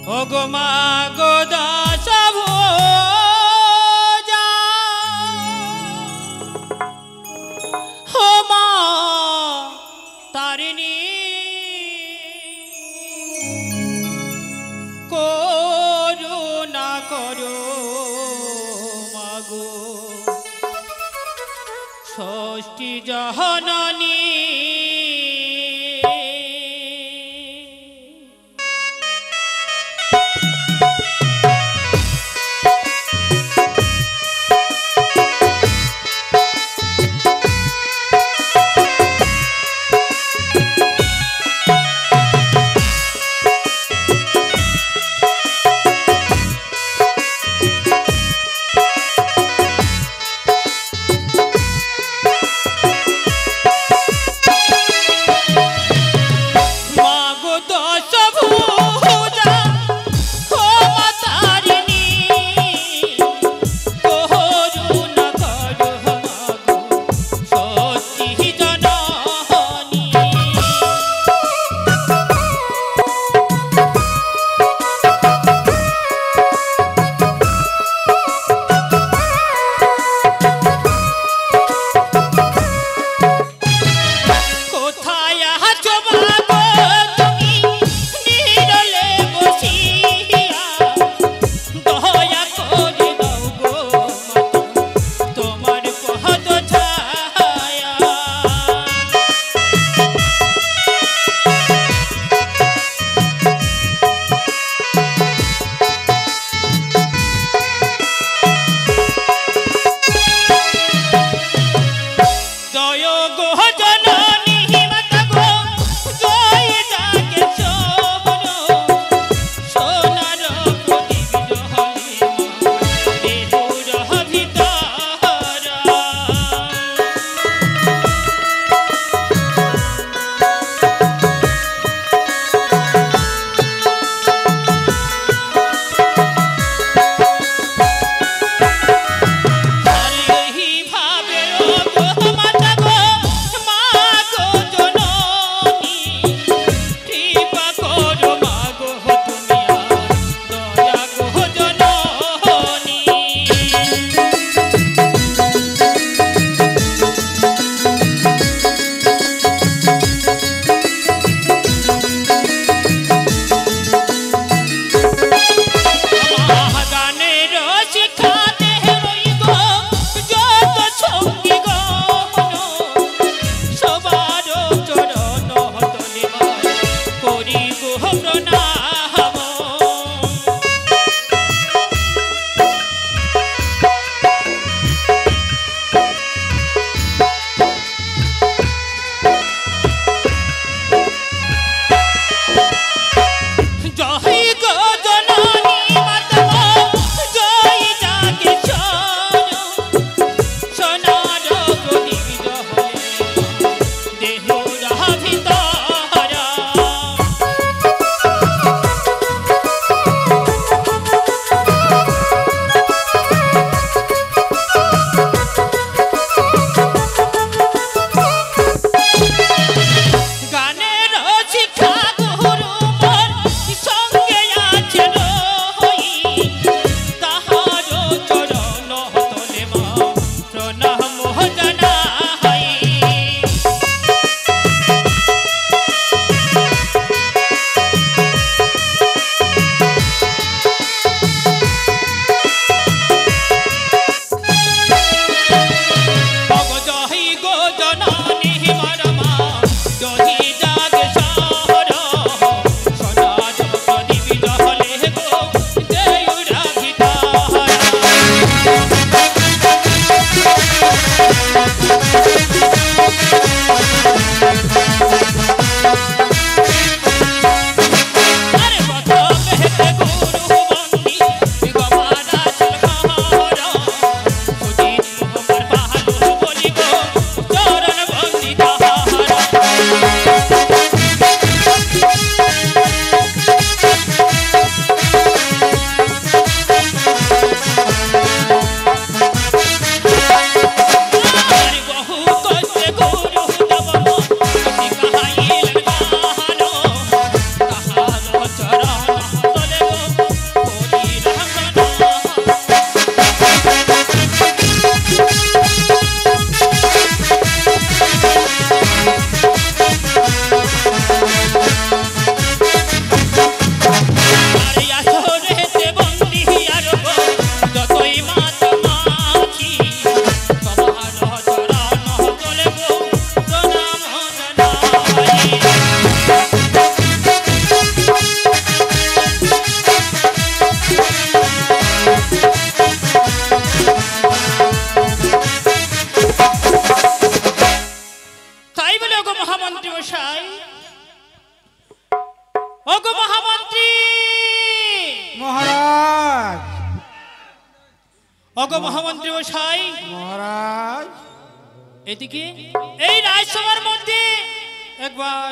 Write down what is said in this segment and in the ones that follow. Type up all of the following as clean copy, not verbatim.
ওগো মা গো দাস ভোজা ও মা তারিণী করুণা করো মাগো ষষ্ঠী জননী মহামন্ত্রী মহারাজ। অগ মহামন্ত্রী মশাই মহারাজ এদিকে এই রাজসভার মধ্যে একবার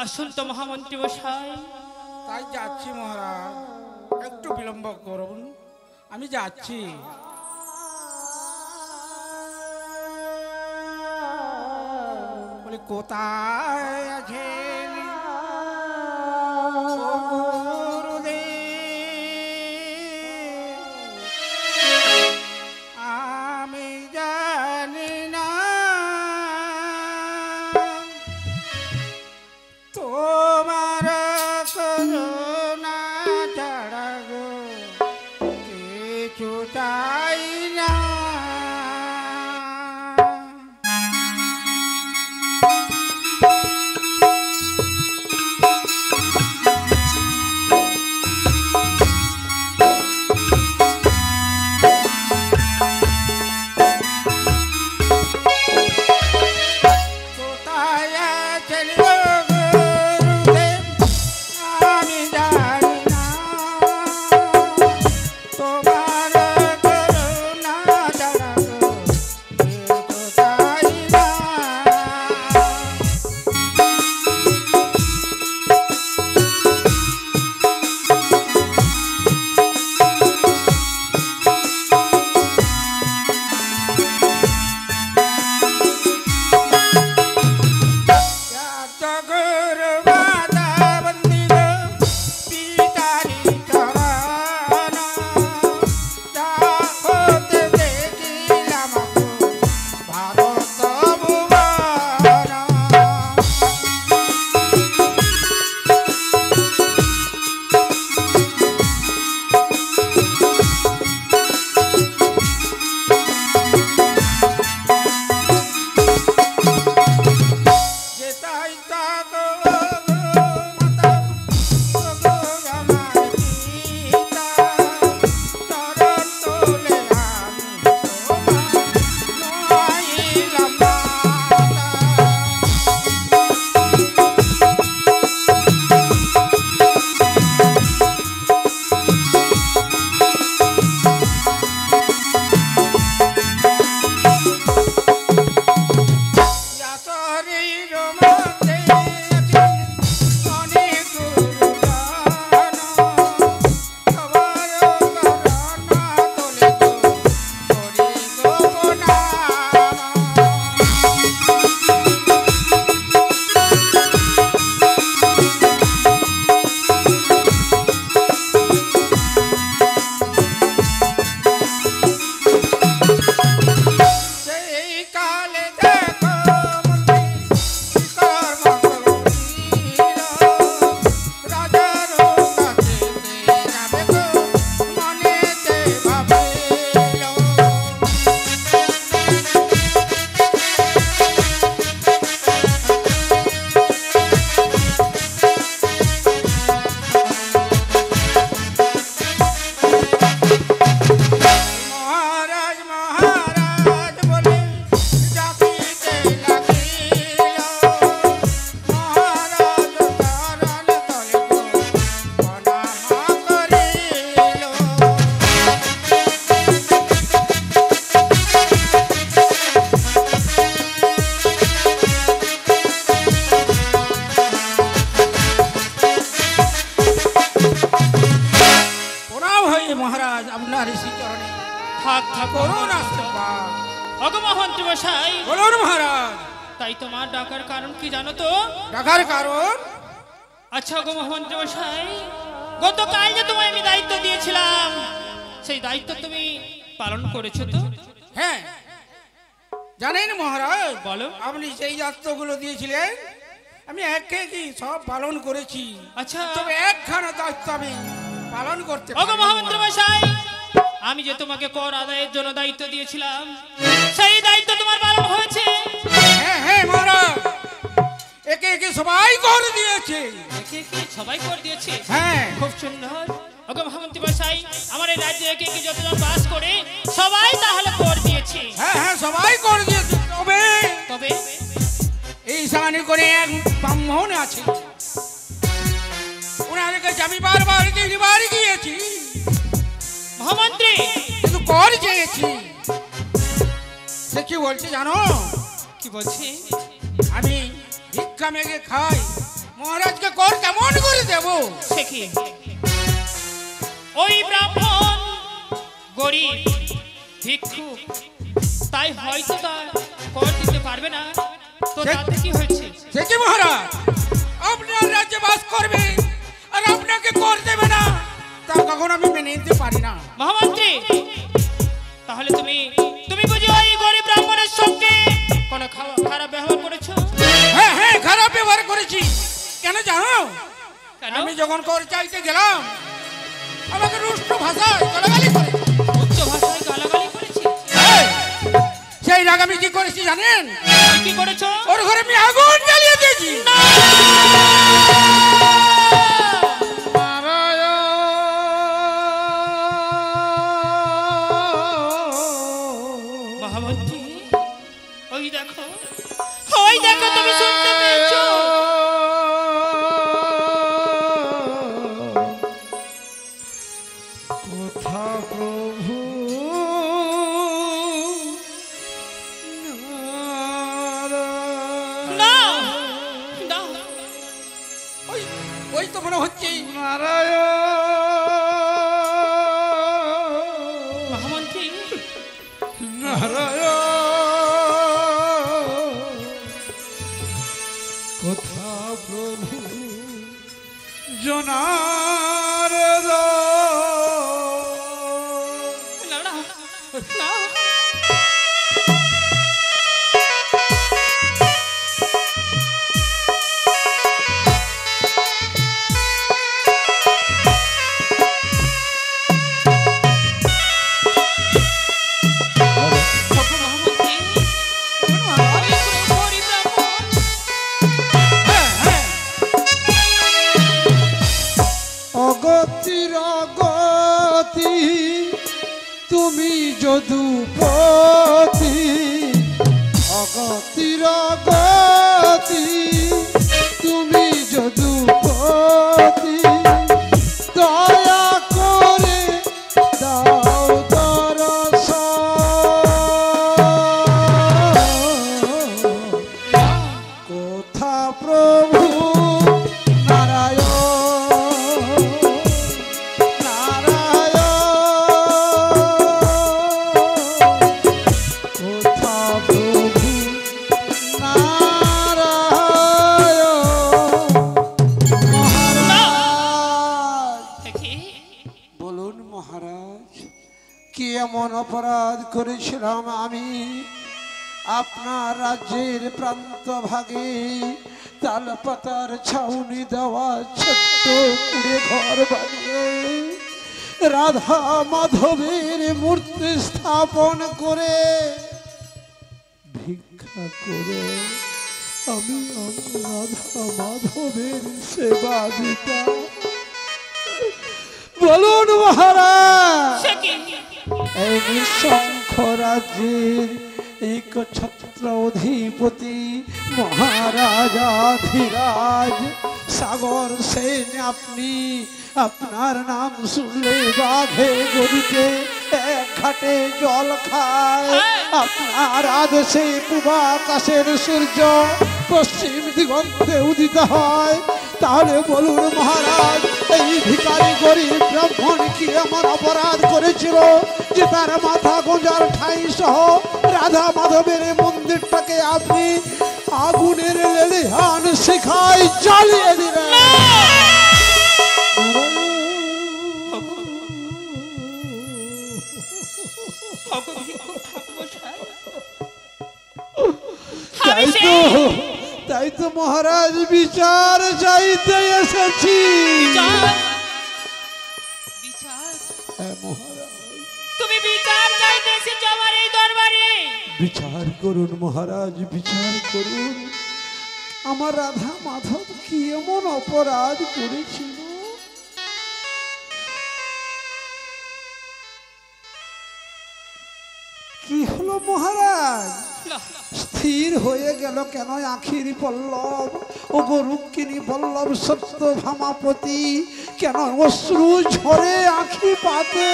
আসুন তো মহামন্ত্রী মশাই। তাই যাচ্ছি মহারাজ, একটু বিলম্ব করুন, আমি যাচ্ছি। বলে কোথায় আছেন ও গুরুদেব? আমি জানি না তোমার করুণা ছাড়া গো কিছু চাই না। কোথায় আছেন গো গুরুদেব? আমি জানি না তোমার করুণা ছাড়া গো কিছু চাই না। মহারাজ আপনার শ্রীচরণে থাক থাক করুন আশীর্বাদ। অগ মহামন্ত্রী মশাই বলুন মহারাজ। তাই তোমার ডাকার কারণ কি জানো তো? ডাকার কারণ? আচ্ছা গো মহামন্ত্রী মশাই, গতকাল যে তোমায় আমি দায়িত্ব দিয়েছিলাম সেই দায়িত্ব তুমি পালন করেছো তো? হ্যাঁ জানেন মহারাজ, বলো। আপনি সেই দায়িত্বগুলো দিয়েছিলেন আমি একে কি সব পালন করেছি। আচ্ছা তবে একখানা দায়িত্ব আমি পালন করতে ওগো পারিনি। মহামন্ত্রী মশাই, আমি যে তোমাকে কর আদায়ের জন্য দায়িত্ব দিয়েছিলাম সেই দায়িত্ব তোমার পালন হয়েছে? হ্যাঁ হ্যাঁ মহারাজ, একে একে সবাই করে দিয়েছে। একে একে সবাই কর দিয়েছে? হ্যাঁ খুব সুন্দর। ওগো মহামন্ত্রী মশাই, আমার এই রাজ্যে একে একে যতজন বাস করে সবাই তাহলে কর দিয়েছে? হ্যাঁ হ্যাঁ সবাই করে দিয়েছে। তবে তবে এই সানি করে এক ব্রাহ্মণ আছে, ওনার কাছে আমি বারবার তিনবার গিয়েছি, মহামন্ত্রী কিন্তু কর চেয়েছি। সে কি বলছে জানো? কি বলছে? আমি ভিক্ষা মেঘে খাই, মহারাজকে কর কেমন করে দেব? সে কি? ওই ব্রাহ্মণ গরিব ভিক্ষুক, তাই হয়তো তার কর দিতে পারবে না। তো তাতে কি হয়েছে? সে কি মহারাজ, আপনার রাজ্যে বাস করবে আর আপনাকে কর দেবে না, তা কখন আমি মেনে নিতে পারি না। মহামন্ত্রী, তাহলে তুমি বুঝি ওই গরিব ব্রাহ্মণের সঙ্গে কোনো খারাপ ব্যবহার করেছো? হ্যাঁ হ্যাঁ, খারাপ ব্যবহার করেছি। কেন জানো? কেন? আমি যখন কর চাইতে গেলাম, আমাকে রুষ্ট ভাষায় গালাগালি করে। উচ্চ ভাষায় গালাগালি করেছি? সেই রাগ আমি কি করেছি জানেন? তুমি কি করেছো? ওর ঘরে আমি আগুন জ্বালিয়ে দিয়েছি। মহামন্ত্রী, ওই দেখো তুমি শুনতে পেয়েছো? কোথা প্রভু না না, ওই তো মনে হচ্ছে মহামন্ত্রী কোথা প্রভু জনার না না না। অগতির অগতি তুমি যদুপতি, অগতির অগতি তুমি যদুপতি, দয়া করে দাও দর্শন। কোথা প্রভু এমন অপরাধ করেছিলাম আমি আপনার রাজ্যের প্রান্ত ভাগে তালপাতার ছাউনি দেওয়া ছোট্ট কুড়ে ঘর বানিয়ে রাধা মাধবের মূর্তি স্থাপন করে ভিক্ষা করে আমি রাধা মাধবের সেবা দিতাম। বলুন মহারাজ, এই নিঃশঙ্খ রাজ্যের একছত্র অধিপতি মহারাজাধিরাজ সাগর সেন আপনি, আপনার নাম শুনলে বাঘে গরুতে এক ঘাটে জল খায়। আপনার আদেশে পূর্ব আকাশের সূর্য পশ্চিম দিগন্তে উদিত হয়। তাহলে বলুন মহারাজ, এই ভিখারি গরিব ব্রাহ্মণ কি এমন অপরাধ করেছিল যে তার মাথা গোঁজার ঠাই সহ রাধা মাধবের মন্দিরটাকে আপনি আগুনের লেলিহান শিখায় জ্বালিয়ে দিলেন? তাই তো মহারাজ বিচার চাইতে এসেছি। তুমি বিচার চাইতে এসেছো আমার এই দরবারে? বিচার করুন মহারাজ, বিচার করুন। আমার রাধা মাধব কি এমন অপরাধ করেছিল? কি হলো মহারাজ? স্থির হয়ে গেল কেন আখির পল্লব? ও গো রুক্মিণী বল্লভ সত্য ভামাপতি, কেন অশ্রু ঝরে আখি পাতে?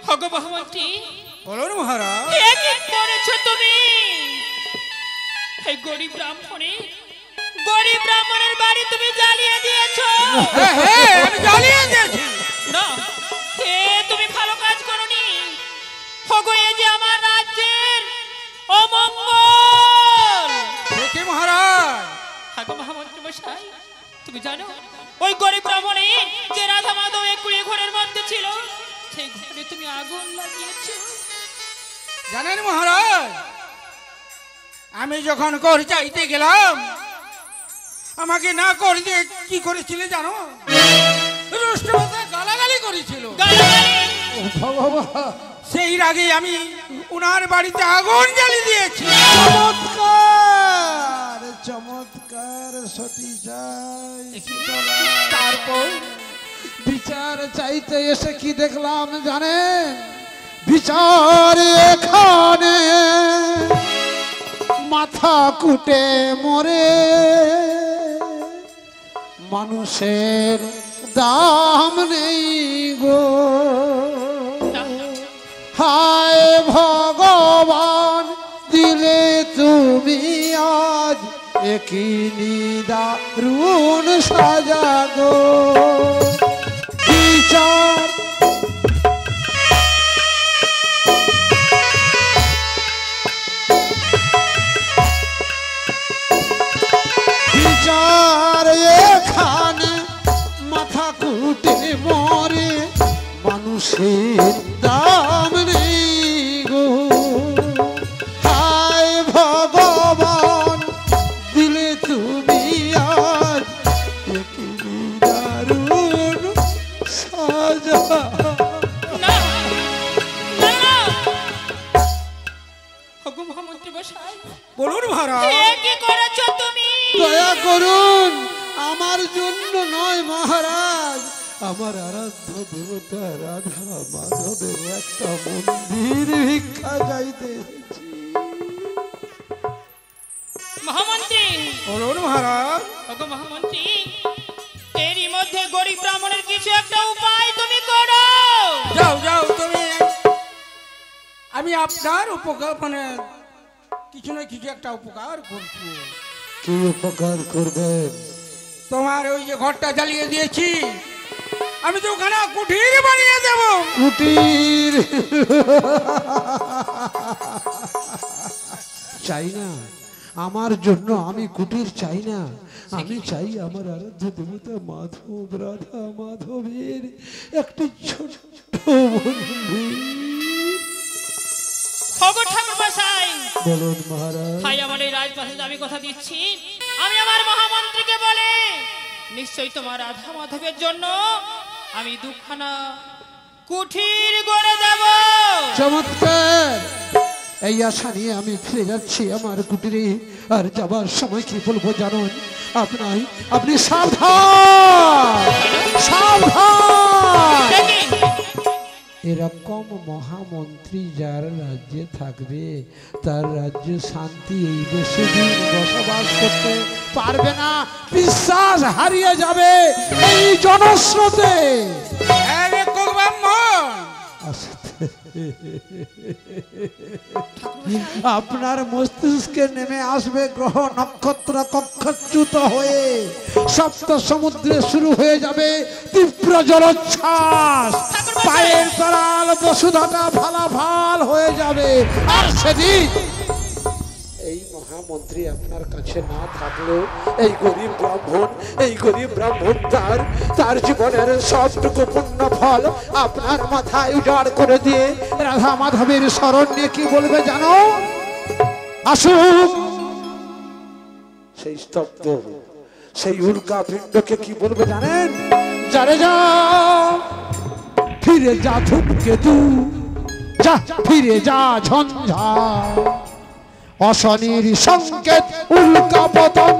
হগো মহামন্ত্রী, বলুন মহারাজ। এ কি করেছো তুমি? এই গরিব ব্রাহ্মণের বাড়ি তুমি জ্বালিয়ে দিয়েছো। হ্যাঁ হ্যাঁ, আমি জ্বালিয়ে দিয়েছি। না, এ তুমি ভালো কাজ করনি। হগো, এ যে আমার রাজ্যের অমঙ্গল। দেখি মহারাজ। হগো মহামন্ত্রী মশাই, তুমি জানো ওই গরিব ব্রাহ্মণে যে রাধা মাধব এক কুড়িয়ে ঘরের মধ্যে ছিল, সেই ঘরে তুমি আগুন লাগিয়েছো। জানেন মহারাজ, আমি যখন কর চাইতে গেলাম, আমাকে না করে দিয়ে কি করেছিল জানো? রুষ্ট ভাষায় গালাগালি করেছিল। গালাগালি? ভগবান, সেই রাগে আমি উনার বাড়িতে আগুন জ্বালিয়ে দিয়েছি। চমৎকার চমৎকার সতী যাই। তারপর বিচার চাইতে এসে কি দেখলাম জানেন? বিচার এখানে মাথা কুটে মরে, মানুষের দাম নেই গো। হায় ভগবান, দিলে তুমি আজ একই নিদারুণ সাজা গো। বিচার বিচার এখানে মাথা কুটে মরে, মানুষের দাম নেই গো। হায় ভগবান, দিলে তুমি আজ একই দারুণ সাজা। না, না, না। হগো মহামন্ত্রী মশাই, বলুন মহারাজ। এ কি করেছো তুমি? দয়া করুন, আমার জন্য নয় মহারাজ, আমার আরাধ্য দেবতা রাধা মাধবের একটা মন্দির ভিক্ষা চাইতে এসেছি। মহামন্ত্রী, বলুন মহারাজ। হগো মহামন্ত্রী, এরই মধ্যে গরিব ব্রাহ্মণের কিছু একটা উপায় তুমি করো। যাও যাও তুমি, আমি আপনার উপকার মানে কিছু না কিছু একটা উপকার করবো। কি উপকার করবেন? তোমার ওই যে ঘরটা জ্বালিয়ে দিয়েছি, আমি তো ওখানে কুঠির বানিয়ে দেব। কুটির চাই না, আমার জন্য আমি কুটির চাই না। আমি চাই আমার আরাধ্য দেবতা মাধব রাধা মাধবের একটি ছোট্ট মন্দির। হগো ঠাকুর মশাই, বলুন মহারাজ। ভাই আমার এই রাজপ্রাসাদে আমি কথা দিচ্ছি, আমি আমার মহামন্ত্রীকে বলে নিশ্চয়ই তোমার রাধা মাধবের জন্য আমি দুখানা কুঠির গড়ে দেব। চমৎকার! এই আশা নিয়ে আমি ফিরে যাচ্ছি আমার কুটিরে। আর যাবার সময় কি বলবো জানুন? আপনি সাবধান সাবধান। এরকম মহামন্ত্রী যার রাজ্যে থাকবে, তার রাজ্য শান্তি এই বেশি দিন বসবাস করতে পারবে না। বিশ্বাস হারিয়ে যাবে এই জনস্রোতে। আপনার মস্তিষ্কে নেমে আসবে গ্রহ নক্ষত্র কক্ষচ্যুত হয়ে, সপ্ত সমুদ্রে শুরু হয়ে যাবে তীব্র জলোচ্ছ্বাস, পায়ের তলাল বসুধাটা ফালাফাল হয়ে যাবে। আর সেদিন এই মহামন্ত্রী আপনার কাছে না থাকলেও এই গরিব ব্রাহ্মণ তার জীবনের সবটুকু পুণ্য ফল আপনার মাথায় উজাড় করে দিয়ে রাধা মাধবের শরণ নিয়ে কি বলবে জানো? আসুক সেই স্তব্ধ, সেই উল্কা পিণ্ডকে কি বলবে জানেন? যারে যা ফিরে যা ধূমকেতু, যা ফিরে যা ঝঞ্ঝা, অশনির সংকেত উল্কা পতন,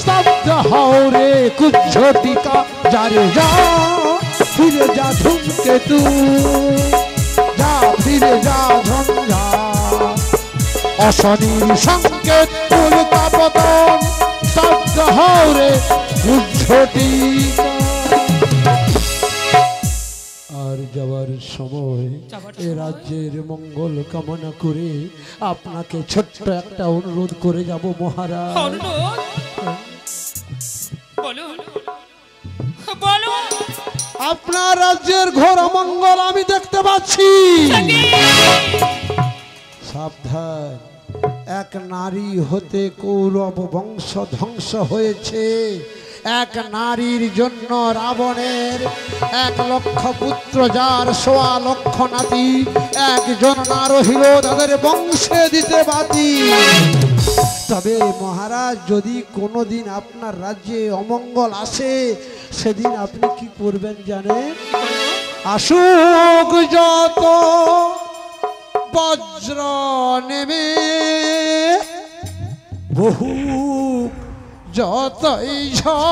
স্তব্ধ হাওরে কুজ্ঝটিকা। যারে যা ফিরে যা ধূমকেতু, যা ফিরে যা ঝঞ্ঝা। অশনির সংকেত উল্কাপতন স্তব্ধ হরে উজ্ঝটি। আর যাওয়ার সময় এ রাজ্যের মঙ্গল কামনা করে আপনাকে ছোট্ট একটা অনুরোধ করে যাব মহারাজ। অনুরোধ? বলুন বলুন। আপনার রাজ্যের ঘোর অমঙ্গল আমি দেখতে পাচ্ছি। সাবধান, এক নারী হতে কৌরব বংশ ধ্বংস হয়েছে। এক নারীর জন্য রাবণের 1,00,000 পুত্র, যার 1,00,000 নাতি, একজন না রহিল তাদের বংশে দিতে বাতি। তবে মহারাজ, যদি কোনোদিন আপনার রাজ্যে অমঙ্গল আসে, সেদিন আপনি কি করবেন জানেন? আসুক যত বজ্র নেমে, বহু যতই ঝড়,